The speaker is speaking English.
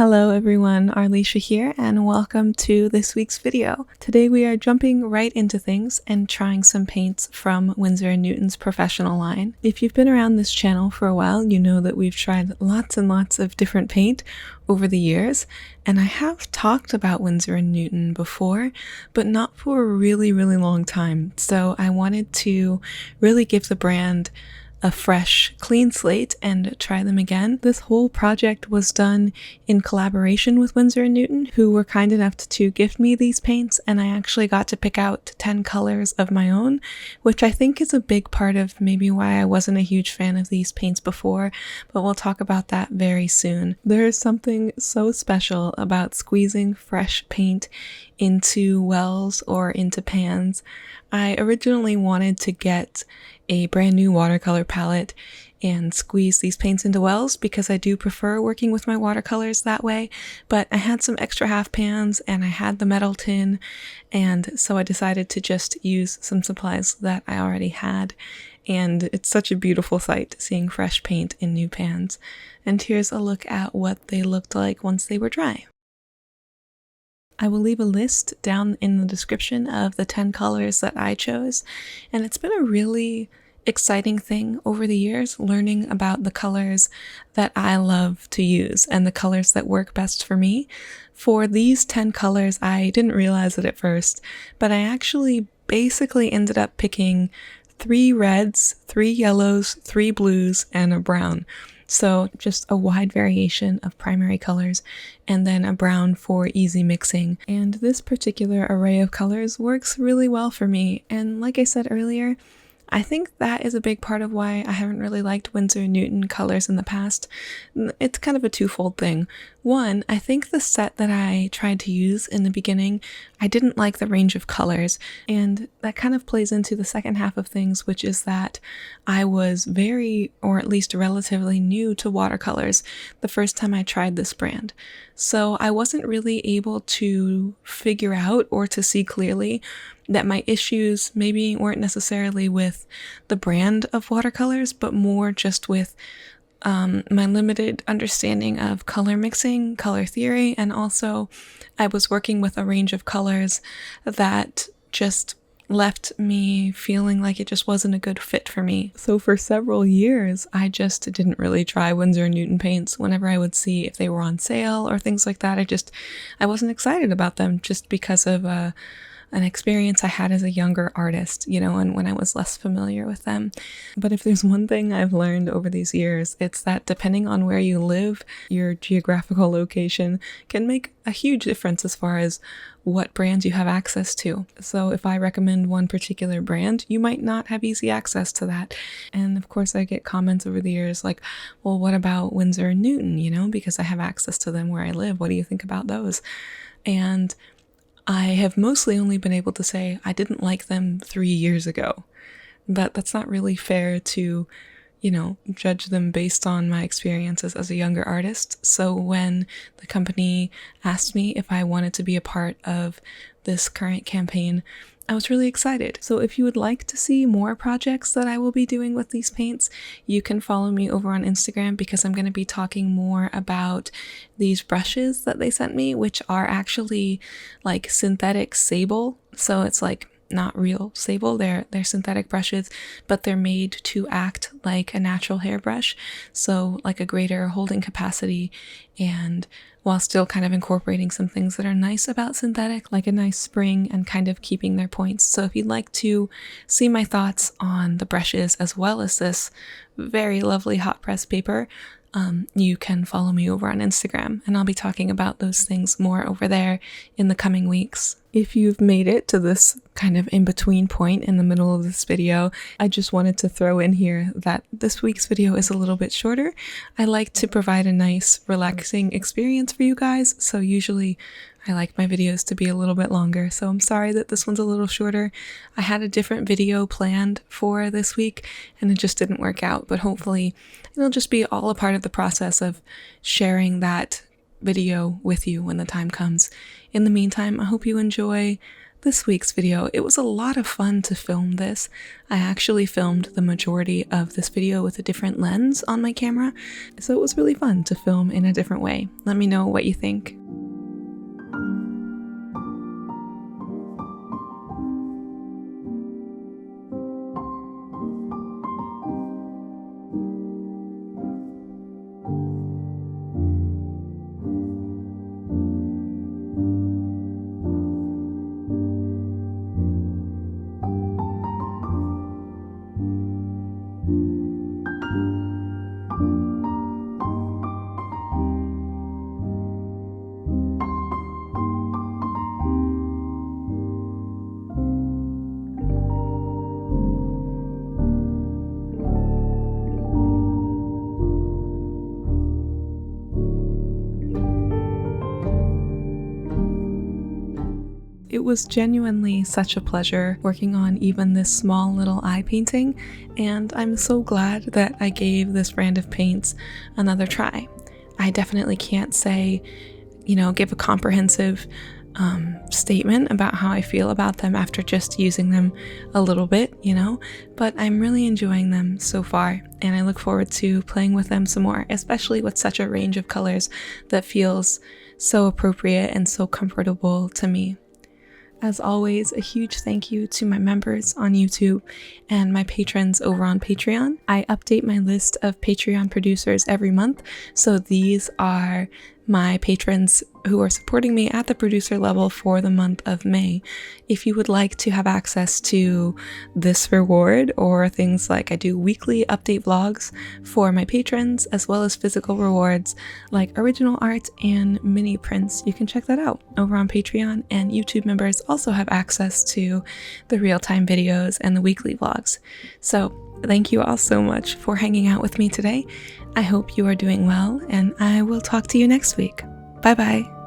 Hello everyone, Arlisha here, and welcome to this week's video. Today we are jumping right into things and trying some paints from Winsor & Newton's professional line. If you've been around this channel for a while, you know that we've tried lots and lots of different paint over the years, and I have talked about Winsor & Newton before, but not for a really long time. So I wanted to really give the brand a fresh, clean slate and try them again. This whole project was done in collaboration with Winsor & Newton, who were kind enough to gift me these paints, and I actually got to pick out 10 colors of my own, which I think is a big part of maybe why I wasn't a huge fan of these paints before, but we'll talk about that very soon. There is something so special about squeezing fresh paint into wells or into pans. I originally wanted to get a brand new watercolor palette and squeeze these paints into wells because I do prefer working with my watercolors that way, but I had some extra half pans and I had the metal tin, and so I decided to just use some supplies that I already had, and it's such a beautiful sight seeing fresh paint in new pans. And here's a look at what they looked like once they were dry. I will leave a list down in the description of the 10 colors that I chose, and it's been a really exciting thing over the years learning about the colors that I love to use and the colors that work best for me. For these 10 colors, I didn't realize it at first, but I actually basically ended up picking 3 reds, 3 yellows, 3 blues, and a brown. So just a wide variation of primary colors, and then a brown for easy mixing. And this particular array of colors works really well for me. And like I said earlier, I think that is a big part of why I haven't really liked Winsor & Newton colors in the past. It's kind of a twofold thing. One, I think the set that I tried to use in the beginning, I didn't like the range of colors, and that kind of plays into the second half of things, which is that I was very, or at least relatively new to watercolors the first time I tried this brand. So I wasn't really able to figure out or to see clearly that my issues maybe weren't necessarily with the brand of watercolors, but more just with my limited understanding of color mixing, color theory, and also I was working with a range of colors that just left me feeling like it just wasn't a good fit for me. So for several years, I just didn't really try Winsor & Newton paints. Whenever I would see if they were on sale or things like that, I wasn't excited about them just because of an experience I had as a younger artist, and when I was less familiar with them. But if there's one thing I've learned over these years, it's that depending on where you live, your geographical location can make a huge difference as far as what brands you have access to. So if I recommend one particular brand, you might not have easy access to that. And of course I get comments over the years like, well, what about Winsor & Newton, because I have access to them where I live. What do you think about those? And I have mostly only been able to say I didn't like them 3 years ago, but that's not really fair to, judge them based on my experiences as a younger artist. So when the company asked me if I wanted to be a part of this current campaign, I was really excited. So if you would like to see more projects that I will be doing with these paints, you can follow me over on Instagram because I'm going to be talking more about these brushes that they sent me, which are actually like synthetic sable. So it's like not real sable, they're synthetic brushes, but they're made to act like a natural hairbrush. So like a greater holding capacity, and while still kind of incorporating some things that are nice about synthetic, like a nice spring and kind of keeping their points. So if you'd like to see my thoughts on the brushes as well as this very lovely hot press paper, you can follow me over on Instagram, and I'll be talking about those things more over there in the coming weeks. If you've made it to this kind of in-between point in the middle of this video, I just wanted to throw in here that this week's video is a little bit shorter. I like to provide a nice, relaxing experience for you guys, so usually I like my videos to be a little bit longer, so I'm sorry that this one's a little shorter. I had a different video planned for this week, and it just didn't work out, but hopefully it'll just be all a part of the process of sharing that video with you when the time comes. In the meantime, I hope you enjoy This week's video, it was a lot of fun to film this. I actually filmed the majority of this video with a different lens on my camera, so it was really fun to film in a different way. Let me know what you think. It was genuinely such a pleasure working on even this small little eye painting, and I'm so glad that I gave this brand of paints another try. I definitely can't say, give a comprehensive statement about how I feel about them after just using them a little bit, but I'm really enjoying them so far, and I look forward to playing with them some more, especially with such a range of colors that feels so appropriate and so comfortable to me. As always, a huge thank you to my members on YouTube and my patrons over on Patreon. I update my list of Patreon producers every month, so these are my patrons who are supporting me at the producer level for the month of May. If you would like to have access to this reward or things like I do weekly update vlogs for my patrons, as well as physical rewards like original art and mini prints, you can check that out over on Patreon, and YouTube members also have access to the real-time videos and the weekly vlogs. So thank you all so much for hanging out with me today. I hope you are doing well, and I will talk to you next week. Bye bye.